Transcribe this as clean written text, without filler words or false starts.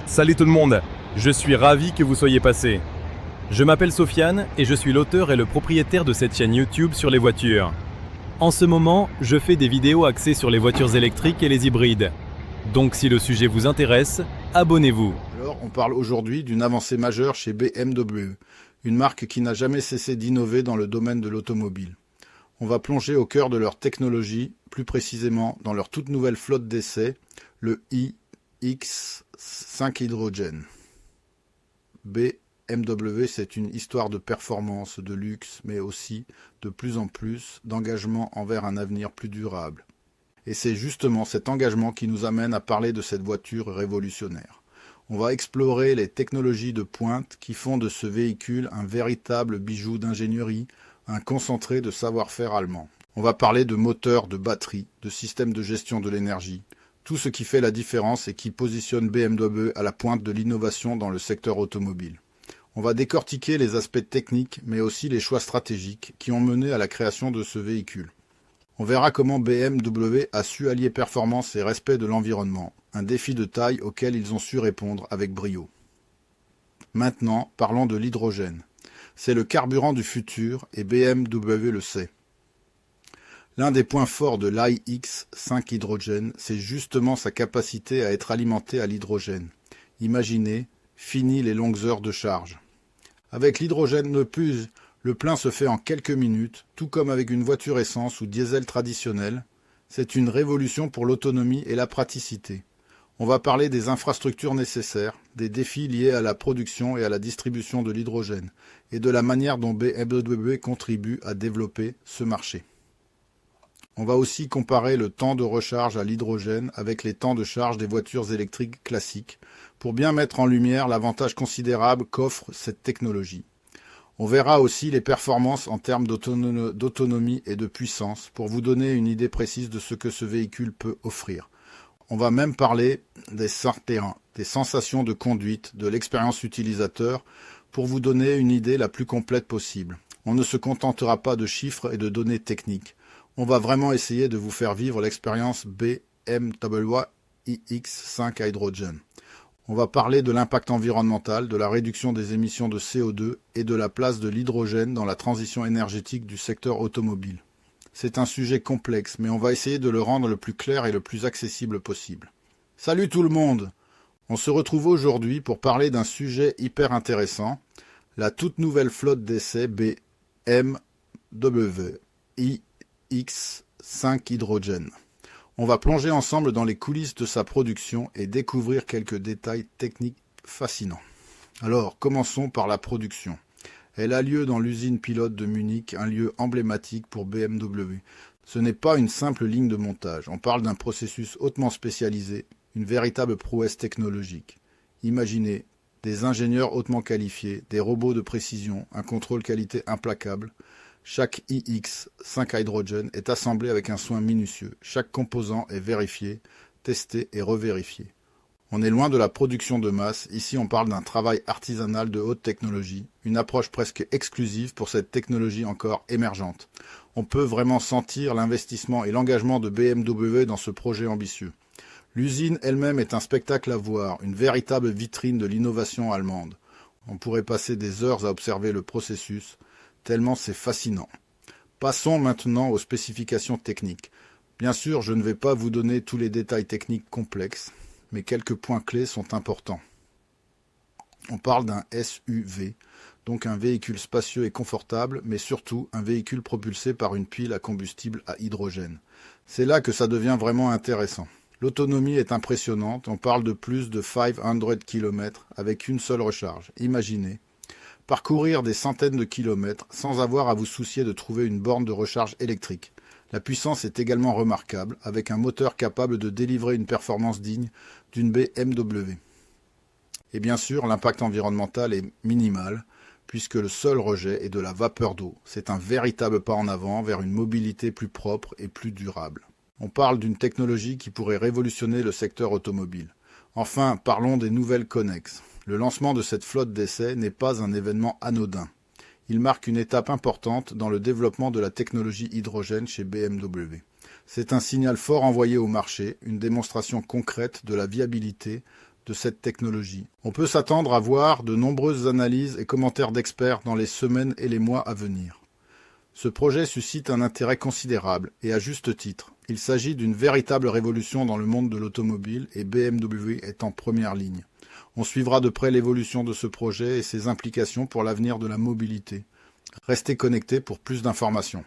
Salut tout le monde, je suis ravi que vous soyez passé. Je m'appelle Sofiane et je suis l'auteur et le propriétaire de cette chaîne YouTube sur les voitures. En ce moment, je fais des vidéos axées sur les voitures électriques et les hybrides. Donc si le sujet vous intéresse, abonnez-vous. Alors, on parle aujourd'hui d'une avancée majeure chez BMW, une marque qui n'a jamais cessé d'innover dans le domaine de l'automobile. On va plonger au cœur de leur technologie, plus précisément dans leur toute nouvelle flotte d'essai, le iX5 Hydrogen. BMW, c'est une histoire de performance, de luxe, mais aussi, de plus en plus, d'engagement envers un avenir plus durable. Et c'est justement cet engagement qui nous amène à parler de cette voiture révolutionnaire. On va explorer les technologies de pointe qui font de ce véhicule un véritable bijou d'ingénierie, un concentré de savoir-faire allemand. On va parler de moteurs, de batteries, de systèmes de gestion de l'énergie, tout ce qui fait la différence et qui positionne BMW à la pointe de l'innovation dans le secteur automobile. On va décortiquer les aspects techniques, mais aussi les choix stratégiques qui ont mené à la création de ce véhicule. On verra comment BMW a su allier performance et respect de l'environnement, un défi de taille auquel ils ont su répondre avec brio. Maintenant, parlons de l'hydrogène. C'est le carburant du futur et BMW le sait. L'un des points forts de l'iX5 Hydrogen, c'est justement sa capacité à être alimenté à l'hydrogène. Imaginez, fini les longues heures de charge. Avec l'hydrogène le plein se fait en quelques minutes, tout comme avec une voiture essence ou diesel traditionnelle. C'est une révolution pour l'autonomie et la praticité. On va parler des infrastructures nécessaires, des défis liés à la production et à la distribution de l'hydrogène, et de la manière dont BMW contribue à développer ce marché. On va aussi comparer le temps de recharge à l'hydrogène avec les temps de charge des voitures électriques classiques, pour bien mettre en lumière l'avantage considérable qu'offre cette technologie. On verra aussi les performances en termes d'autonomie et de puissance, pour vous donner une idée précise de ce que ce véhicule peut offrir. On va même parler des sensations de conduite, de l'expérience utilisateur, pour vous donner une idée la plus complète possible. On ne se contentera pas de chiffres et de données techniques. On va vraiment essayer de vous faire vivre l'expérience BMW iX5 Hydrogen. On va parler de l'impact environnemental, de la réduction des émissions de CO2 et de la place de l'hydrogène dans la transition énergétique du secteur automobile. C'est un sujet complexe, mais on va essayer de le rendre le plus clair et le plus accessible possible. Salut tout le monde! On se retrouve aujourd'hui pour parler d'un sujet hyper intéressant, la toute nouvelle flotte d'essai BMW iX5 Hydrogen. On va plonger ensemble dans les coulisses de sa production et découvrir quelques détails techniques fascinants. Alors, commençons par la production. Elle a lieu dans l'usine pilote de Munich, un lieu emblématique pour BMW. Ce n'est pas une simple ligne de montage, on parle d'un processus hautement spécialisé, une véritable prouesse technologique. Imaginez, des ingénieurs hautement qualifiés, des robots de précision, un contrôle qualité implacable. Chaque iX5 Hydrogen est assemblé avec un soin minutieux. Chaque composant est vérifié, testé et revérifié. On est loin de la production de masse. Ici, on parle d'un travail artisanal de haute technologie, une approche presque exclusive pour cette technologie encore émergente. On peut vraiment sentir l'investissement et l'engagement de BMW dans ce projet ambitieux. L'usine elle-même est un spectacle à voir, une véritable vitrine de l'innovation allemande. On pourrait passer des heures à observer le processus, tellement c'est fascinant. Passons maintenant aux spécifications techniques. Bien sûr, je ne vais pas vous donner tous les détails techniques complexes, mais quelques points clés sont importants. On parle d'un SUV, donc un véhicule spacieux et confortable, mais surtout un véhicule propulsé par une pile à combustible à hydrogène. C'est là que ça devient vraiment intéressant. L'autonomie est impressionnante, on parle de plus de 500 km avec une seule recharge. Imaginez. Parcourir des centaines de kilomètres sans avoir à vous soucier de trouver une borne de recharge électrique. La puissance est également remarquable, avec un moteur capable de délivrer une performance digne d'une BMW. Et bien sûr, l'impact environnemental est minimal, puisque le seul rejet est de la vapeur d'eau. C'est un véritable pas en avant vers une mobilité plus propre et plus durable. On parle d'une technologie qui pourrait révolutionner le secteur automobile. Enfin, parlons des nouvelles connexes. Le lancement de cette flotte d'essai n'est pas un événement anodin. Il marque une étape importante dans le développement de la technologie hydrogène chez BMW. C'est un signal fort envoyé au marché, une démonstration concrète de la viabilité de cette technologie. On peut s'attendre à voir de nombreuses analyses et commentaires d'experts dans les semaines et les mois à venir. Ce projet suscite un intérêt considérable, et à juste titre. Il s'agit d'une véritable révolution dans le monde de l'automobile et BMW est en première ligne. On suivra de près l'évolution de ce projet et ses implications pour l'avenir de la mobilité. Restez connectés pour plus d'informations.